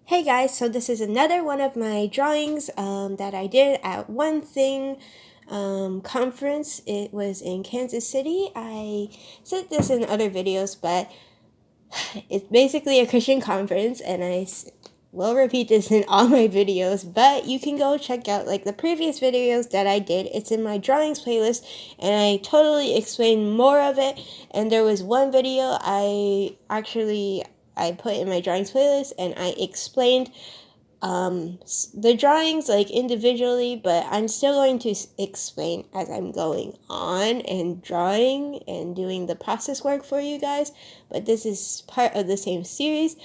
Hey guys, so this is another one of my drawings that I did at One Thing conference. It was in Kansas City. I said this in other videos, but it's basically a Christian conference, and I will repeat this in all my videos, but you can go check out like the previous videos that I did. It's in my drawings playlist, and I totally explained more of it. And there was one video I put in my drawings playlist, and I explained the drawings like individually, but I'm still going to explain as I'm going on and drawing and doing the process work for you guys. But this is part of the same series.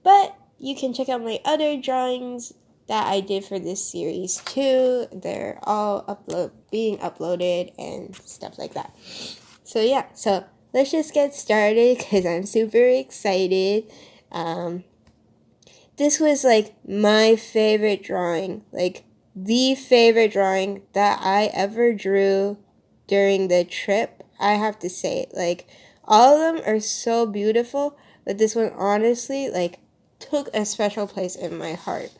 But you can check out my other drawings that I did for this series too. They're all being uploaded and stuff like that. So yeah, so let's just get started because I'm super excited. This was like my favorite drawing, like the favorite drawing that I ever drew during the trip. I have to say, like, all of them are so beautiful, but this one honestly, like, took a special place in my heart.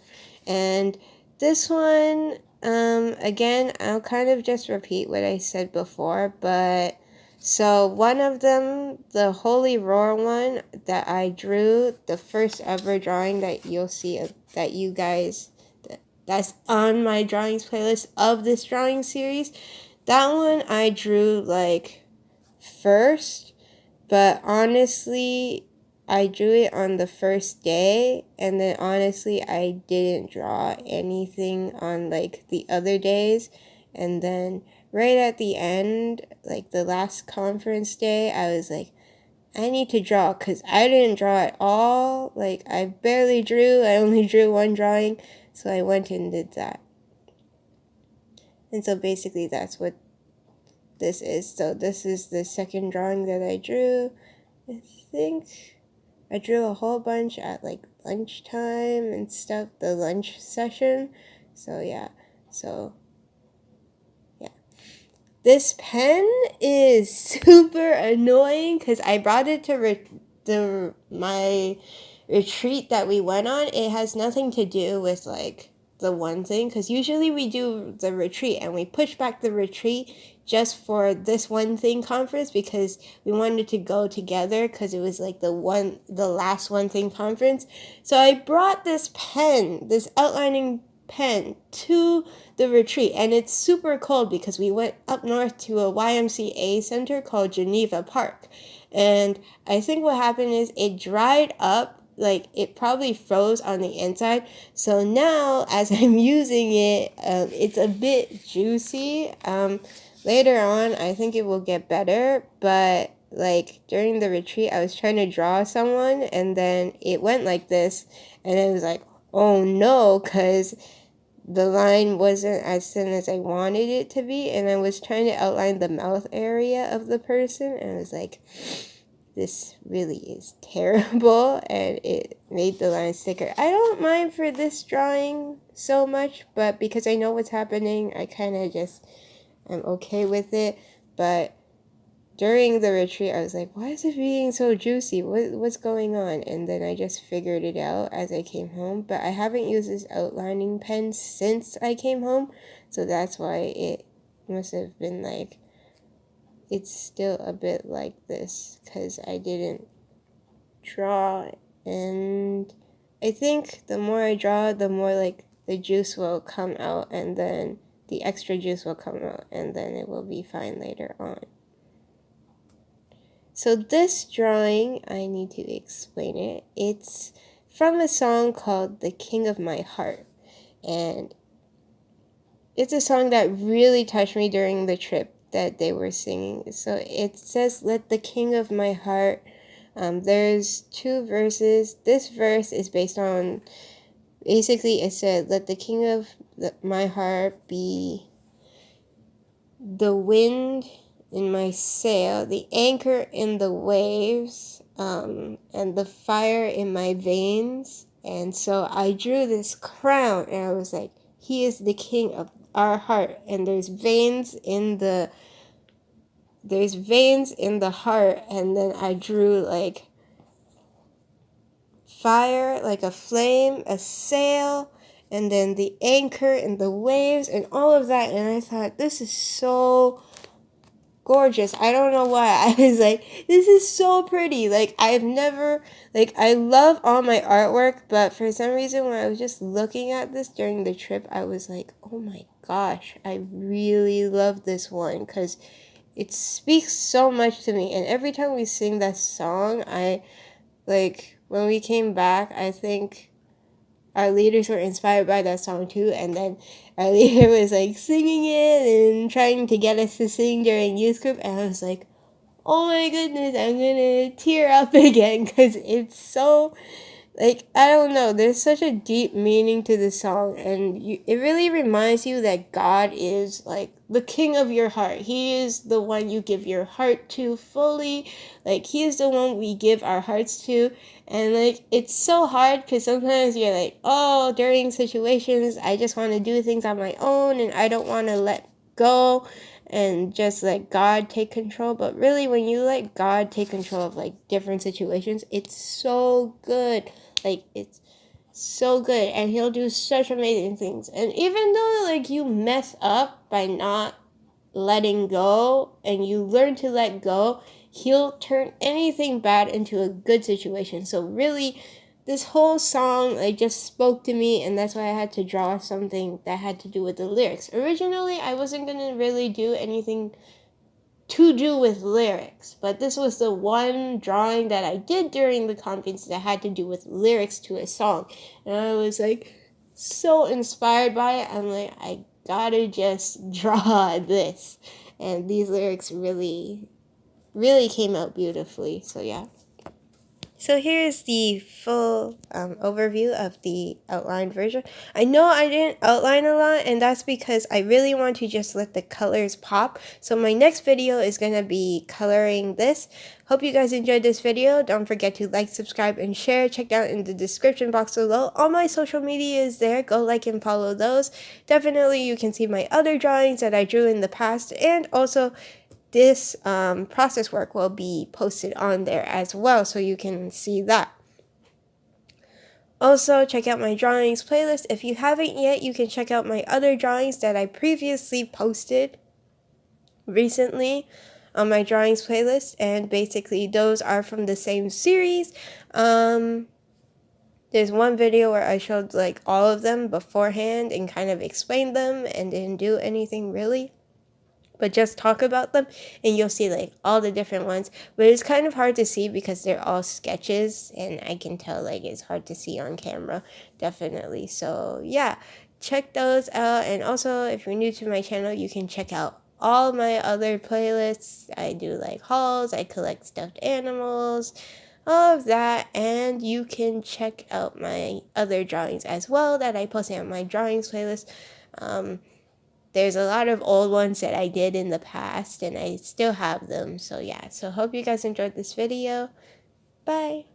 And this one, again, I'll kind of just repeat what I said before, but so one of them, the Holy Roar one that I drew, the first ever drawing that you'll see that you guys, that's on my drawings playlist of this drawing series. That one I drew like first, but honestly, I drew it on the first day, and then honestly, I didn't draw anything on like the other days, and then right at the end, like the last conference day, I was like, I need to draw because I didn't draw at all. Like, I barely drew, I only drew one drawing, so I went and did that. And so basically, that's what this is. So, this is the second drawing that I drew. I think I drew a whole bunch at like lunchtime and stuff, the lunch session. So, yeah. So, this pen is super annoying because I brought it to my retreat that we went on. It has nothing to do with like the One Thing, because usually we do the retreat and we push back the retreat just for this One Thing conference because we wanted to go together because it was like the last One Thing conference. So I brought this pen, this outlining pen, to the retreat, and it's super cold because we went up north to a YMCA center called Geneva Park, and I think what happened is it dried up, like it probably froze on the inside, so now as I'm using it, it's a bit juicy. Later on I think it will get better, but like during the retreat I was trying to draw someone and then it went like this, and I was like, oh no, because the line wasn't as thin as I wanted it to be, and I was trying to outline the mouth area of the person, and I was like, this really is terrible, and it made the line thicker. I don't mind for this drawing so much, but because I know what's happening, I kind of just am okay with it. But during the retreat, I was like, why is it being so juicy? What's going on? And then I just figured it out as I came home. But I haven't used this outlining pen since I came home. So that's why it must have been like, it's still a bit like this because I didn't draw. And I think the more I draw, the more like the juice will come out, and then the extra juice will come out, and then it will be fine later on. So this drawing, I need to explain it. It's from a song called The King of My Heart. And it's a song that really touched me during the trip that they were singing. So it says, let the King of My Heart. There's two verses. This verse is based on, basically it said, let the King of my heart be the wind in my sail, the anchor in the waves, and the fire in my veins. And so I drew this crown, and I was like, he is the king of our heart, and there's veins in the heart, and then I drew like fire, like a flame, a sail, and then the anchor and the waves and all of that. And I thought, this is so gorgeous. I don't know why. I was like, this is so pretty. Like, I've never, like, I love all my artwork, but for some reason, when I was just looking at this during the trip, I was like, oh my gosh, I really love this one because it speaks so much to me. And every time we sing that song, like, when we came back, I think our leaders were inspired by that song too, and then our leader was like singing it and trying to get us to sing during youth group, and I was like, oh my goodness, I'm gonna tear up again because it's so, like, I don't know, there's such a deep meaning to the song, and it really reminds you that God is like the king of your heart. He is the one you give your heart to fully. Like, he is the one we give our hearts to. And like, it's so hard because sometimes you're like, oh, during situations I just want to do things on my own and I don't want to let go and just let God take control. But really, when you let God take control of like different situations, it's so good. Like, it's so good, and he'll do such amazing things. And even though like you mess up by not letting go and you learn to let go, he'll turn anything bad into a good situation. So really, this whole song like just spoke to me, and that's why I had to draw something that had to do with the lyrics. Originally, I wasn't gonna really do anything to do with lyrics, but this was the one drawing that I did during the conference that had to do with lyrics to a song, and I was like so inspired by it. I'm like, I gotta just draw this, and these lyrics really came out beautifully. So yeah. So here's the full overview of the outlined version. I know I didn't outline a lot, and that's because I really want to just let the colors pop. So my next video is going to be coloring this. Hope you guys enjoyed this video. Don't forget to like, subscribe, and share. Check out in the description box below. All my social media is there. Go like and follow those. Definitely you can see my other drawings that I drew in the past, and also this process work will be posted on there as well, so you can see that. Also, check out my drawings playlist. If you haven't yet, you can check out my other drawings that I previously posted recently on my drawings playlist, and basically those are from the same series. There's one video where I showed like all of them beforehand and kind of explained them and didn't do anything really, but just talk about them, and you'll see like all the different ones. But it's kind of hard to see because they're all sketches, and I can tell like it's hard to see on camera, definitely. So yeah, check those out. And also, if you're new to my channel, you can check out all my other playlists. I do like hauls, I collect stuffed animals, all of that, and you can check out my other drawings as well that I posted on my drawings playlist. There's a lot of old ones that I did in the past, and I still have them. So yeah, so hope you guys enjoyed this video. Bye.